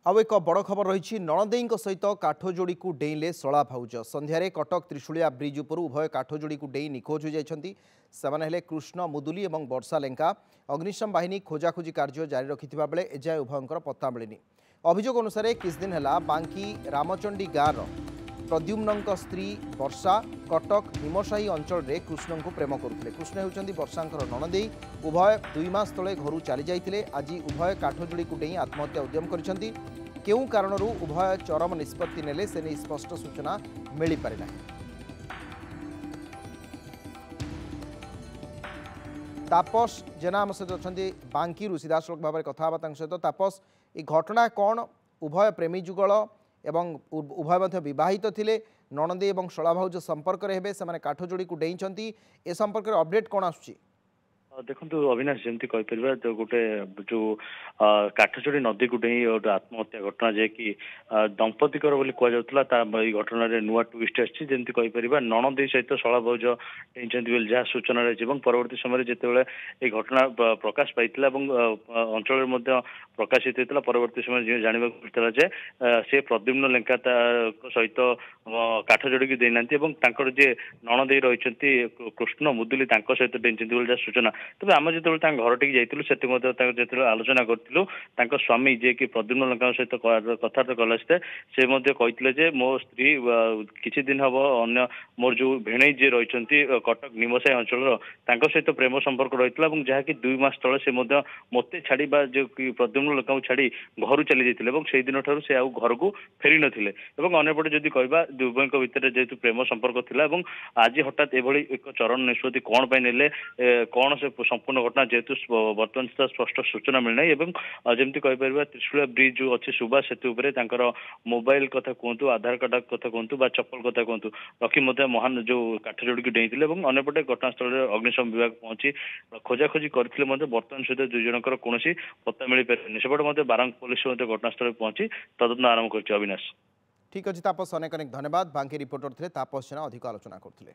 आउ एक बड़ खबर रही नणदेई सहित काठजोड़ी को डेइले शला भाउज संध्यारे कटक त्रिशूलिया ब्रिज उपर उभय काठजोड़ी को डेई निखोज हो जाती से कृष्ण मुदुली और वर्षा लेंका अग्निशम बाहिनी खोजाखोजी कार्य जारी रखिथिबा बेले एजाए उभयंकर पत्ता मिलनी। अभियोग अनुसार किछ दिन है बांकी रामचंडी गाँव प्रद्युम्न स्त्री वर्षा कटक निमशाही अंचल में कृष्ण को प्रेम करुले। कृष्ण होती वर्षांकर नणदेई उभय 2 मास तले घर चली जाते आज उभय काठजोड़ी को डेई आत्महत्या उद्यम करछंती। केउ कारणरू उभय चरम निष्पत्ति नेले से नहीं स्पष्ट सूचना मिल पारिना। तापस जेना आम सहित अच्छा बांकी सीधासख भाव में कथा सहित तापस ये घटना कौन उभय प्रेमी जुगल एवं उभय विवाहित थिले नणदे और शला भाउज संपर्क हेबे से काठजोड़ी को डेइंचंती ए संपर्क अपडेट कौन आसुची? देखो अविनाश जमी कहीपर जो गोटे जो काठजोड़ी नदी को डेई गोटे आत्महत्या घटना जे कि दंपतिकर बोली कहला घटन नुआ ट्विस्ट आमती कहीपर नणदी सहित शला भाउज डेई जहाँ सूचना रही परवर्त समय जिते ये घटना प्रकाश पाई अंचल प्रकाशित होता परवर्त समय जानवा मिलता जे से प्रद्युम्न लेंका सहित काठजोड़ी की देना जे नणदी रही कृष्ण मुदुली सहित डेई जहाँ सूचना। तेज आम जो घर टी जाइलु से आलोचना करूँ स्वामी जे कि प्रद्युम्न लेंका सहित कथबार्ता कला से कहते मो स्त्री किसी दिन हम अन्न मोर जो भेणई जी रही कटक निमसाई अंचल सहित प्रेम संपर्क रही है जहाँकि 2 मास तले से मत छाड़ी जो प्रद्युम्न लेंका छाड़ी घर चली जाते से दिन ठार से घर को फेरी नथिले अंपटे जदि कहवा उभयों भितर जेहेतु प्रेम संपर्क थिला आज हठात एभली एक चरण निष्पत्ति कौन ने कौन से संपूर्ण घटना जेहेतु बर्तमान सुधा स्पष्ट सूचना मिलना जमी कहीपर त्रिशूलिया ब्रिज जो अच्छी सुभाष सेतु मोबाइल कथा कहतु आधार कार्ड कथा कहतु चप्पल कथा कहतु रखी महान जो काठजोड़ी की डेई अंपटे घटनास्थल में अग्निशम विभाग पहुंची खोजाखोजी करते बर्तमान सुधा 2 जनकर कौन पत्ता मिल पारे सेपटे बारंग पुलिस घटनास्थल में पहुंची तदंत आरंभ कर। अविनाश ठीक अच्छे तापस अनेक अनेक धन्यवाद। बांकी रिपोर्टर थे तापस जेना अधिक आलोचना करते।